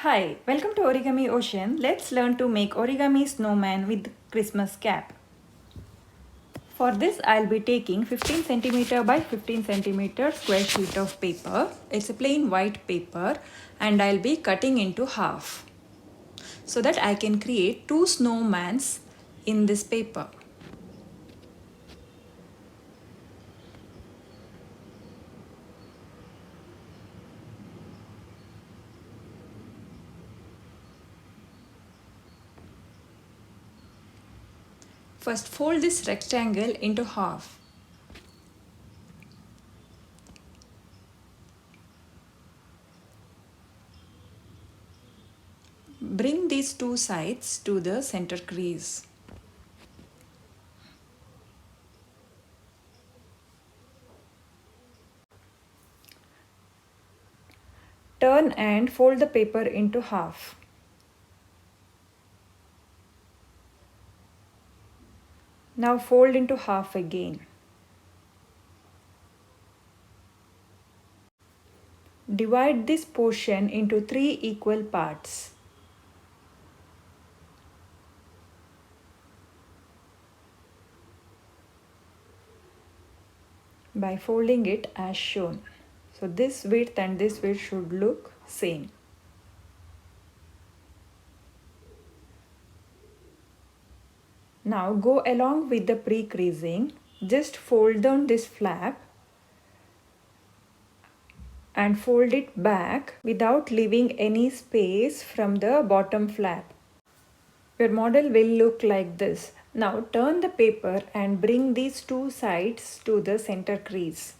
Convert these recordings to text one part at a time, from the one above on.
Hi, welcome to Origami Ocean. Let's learn to make origami snowman with Christmas cap. For this, I'll be taking 15 centimeter by 15 centimeter square sheet of paper. It's a plain white paper and I'll be cutting into half so that I can create two snowmans in this paper. First, fold this rectangle into half. Bring these two sides to the center crease. Turn and fold the paper into half. Now fold into half again. Divide this portion into 3 equal parts. By folding it as shown. So this width and this width should look same. Now go along with the pre-creasing. Just fold down this flap and fold it back without leaving any space from the bottom flap. Your model will look like this. Now turn the paper and bring these two sides to the center crease.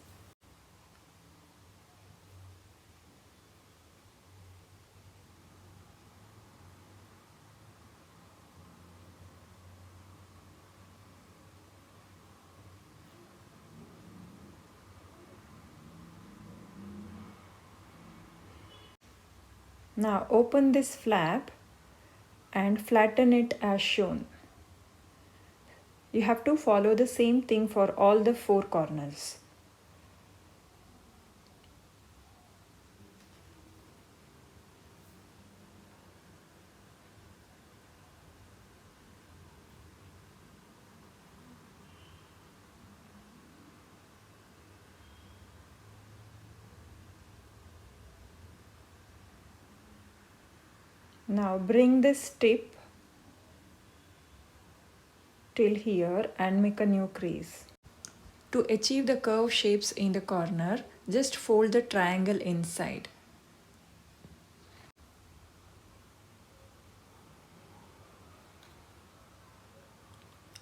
Now open this flap and flatten it as shown. You have to follow the same thing for all the 4 corners. Now bring this tip till here and make a new crease. To achieve the curve shapes in the corner, just fold the triangle inside.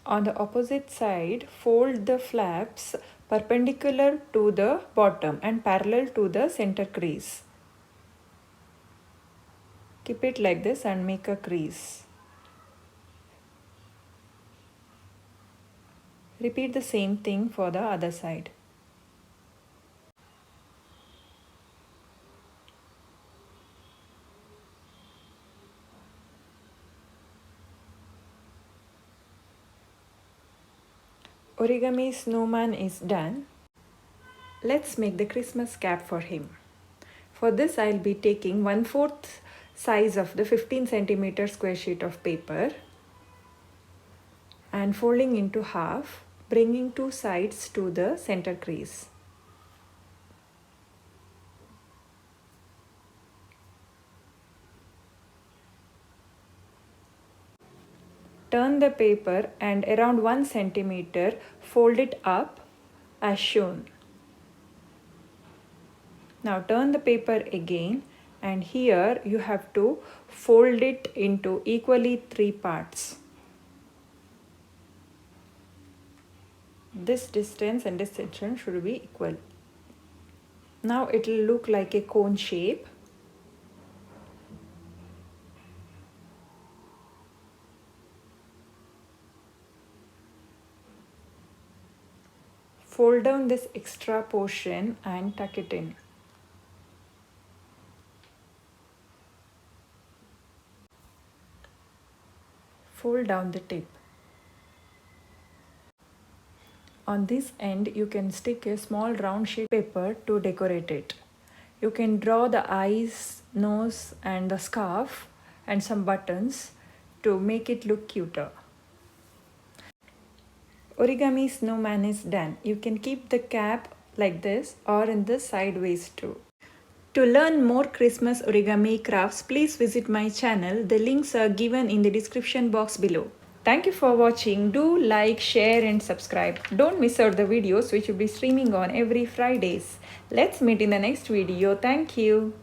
On the opposite side, fold the flaps perpendicular to the bottom and parallel to the center crease. Keep it like this and make a crease. Repeat the same thing for the other side. Origami Snowman is done. Let's make the Christmas cap for him. For this, I'll be taking 1/4 size of the 15 centimeter square sheet of paper and folding into half, bringing two sides to the center crease. Turn the paper and around 1 centimeter fold it up as shown. Now turn the paper again and here you have to fold it into equally 3 parts. This distance and this section should be equal. Now it will look like a cone shape. Fold down this extra portion and tuck it in. Fold down the tip. On this end, you can stick a small round sheet paper to decorate it. You can draw the eyes, nose and the scarf and some buttons to make it look cuter. Origami snowman is done. You can keep the cap like this or in the sideways too. To learn more Christmas origami crafts, please visit my channel. The links are given in the description box below. Thank you for watching. Do like, share and subscribe. Don't miss out the videos which will be streaming on every Fridays. Let's meet in the next video. Thank you.